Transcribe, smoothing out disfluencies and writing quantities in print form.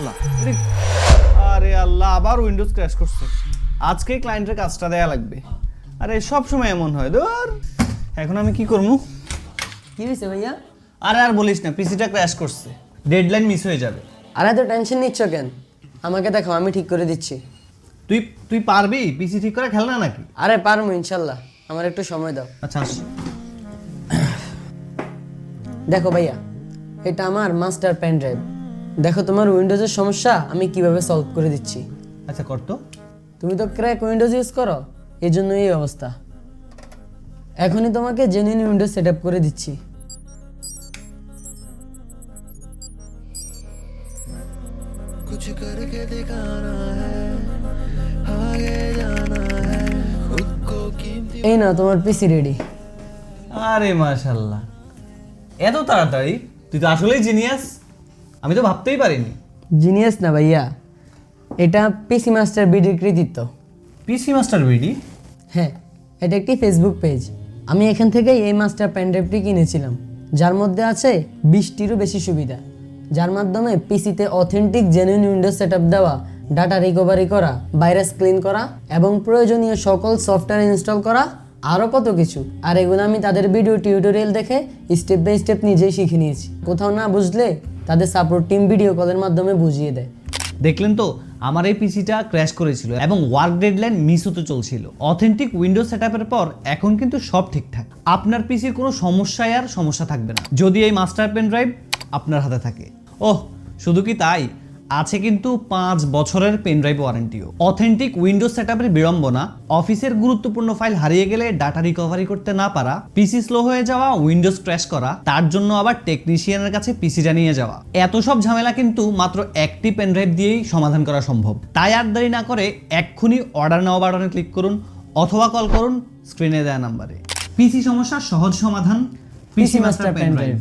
আল্লাহ, আরে আল্লাহ, আবার Windows crash করছে। আজকেই ক্লায়েন্টের কাজটা দেয়া লাগবে। আরে সব সময় এমন হয়। ধর, এখন আমি কি করবো? কি হয়েছে ভাইয়া? আরে আর বলিস না, পিসিটা ক্র্যাশ করছে, ডেডলাইন মিস হয়ে যাবে। আর এত টেনশন নিচ্ছ কেন? আমাকে দেখো, আমি ঠিক করে দিচ্ছি। তুই তুই পারবি পিসি ঠিক করে? খেলনা নাকি? আরে পারবো ইনশাল্লাহ, আমার একটু সময় দাও। আচ্ছা আস। দেখো ভাইয়া, এটা আমার মাস্টার পেন ড্রাইভ। দেখো তোমার উইন্ডোজের সমস্যা আমি কিভাবে সলভ করে দিচ্ছি। আচ্ছা করতো। তুমি তো ক্র্যাক উইন্ডোজ ইউজ করো, এই জন্য এই অবস্থা। এখনই তোমাকে জেনুইন উইন্ডোজ সেট আপ করে দিচ্ছি। कुछ करके दिखाना है, आगे जाना है, खुद को कीमती এই না তোমার পিসি রেডি। আরে মাশাআল্লাহ, এত তাড়াতাড়ি! তুই তো আসলেই জিনিয়াস, আমি তো ভাবতেই পারিনি। জিনিয়াস না ভাইয়া, এটা পিসি মাস্টার বিডির কৃতিত্ব। পিসি মাস্টার বিডি? হ্যাঁ, এটা একটি ফেসবুক পেজ। আমি এখান থেকেই এই মাস্টার পেন ড্রাইভটি কিনেছিলাম, যার মধ্যে আছে 20টিরও বেশি সুবিধা, যার মাধ্যমে পিসিতে অথেন্টিক জেনুইন উইন্ডোজ সেটআপ দেওয়া, ডাটা রিকভারি করা, ভাইরাস ক্লিন করা এবং প্রয়োজনীয় সকল সফটওয়্যার ইনস্টল করা, আরও কত কিছু। আর এগুলো আমি তাদের ভিডিও টিউটোরিয়াল দেখে স্টেপ বাই স্টেপ নিজেই শিখে নিয়েছি। কোথাও না বুঝলে তাদের সাপোর্ট টিম ভিডিও কলের মাধ্যমে বুঝিয়ে দেয়। দেখলেন তো, আমার এই পিসিটা ক্র্যাশ করেছিল এবং ওয়ার্ক ডেডলাইন মিস হতে চলছিল। অথেন্টিক উইন্ডোজ সেটআপের পর এখন কিন্তু সব ঠিকঠাক। আপনার পিসির কোনো সমস্যায় আর সমস্যা থাকবে না যদি এই মাস্টার পেন ড্রাইভ আপনার হাতে থাকে। ওহ, শুধু কি তাই, আছে কিন্তু 5 বছরের পেন ড্রাইভ ওয়ারেন্টিও। অথেন্টিক উইন্ডোজ সেটআপের বিড়ম্বনা, অফিসের গুরুত্বপূর্ণ ফাইল হারিয়ে গেলে ডাটা রিকভারি করতে না পারা, পিসি স্লো হয়ে যাওয়া, উইন্ডোজ ক্র্যাশ করা, তার জন্য আবার টেকনিশিয়ানের কাছে পিসিটা নিয়ে যাওয়া, এত সব ঝামেলা কিন্তু মাত্র একটি পেন ড্রাইভ দিয়েই সমাধান করা সম্ভব। তাই আর দেরি না করে এক্ষুনি অর্ডার নাও বাটনে ক্লিক করুন অথবা কল করুন স্ক্রিনে দেওয়া নাম্বারে। পিসি সমস্যার সহজ সমাধান, পিসি মাস্টার পেন ড্রাইভ।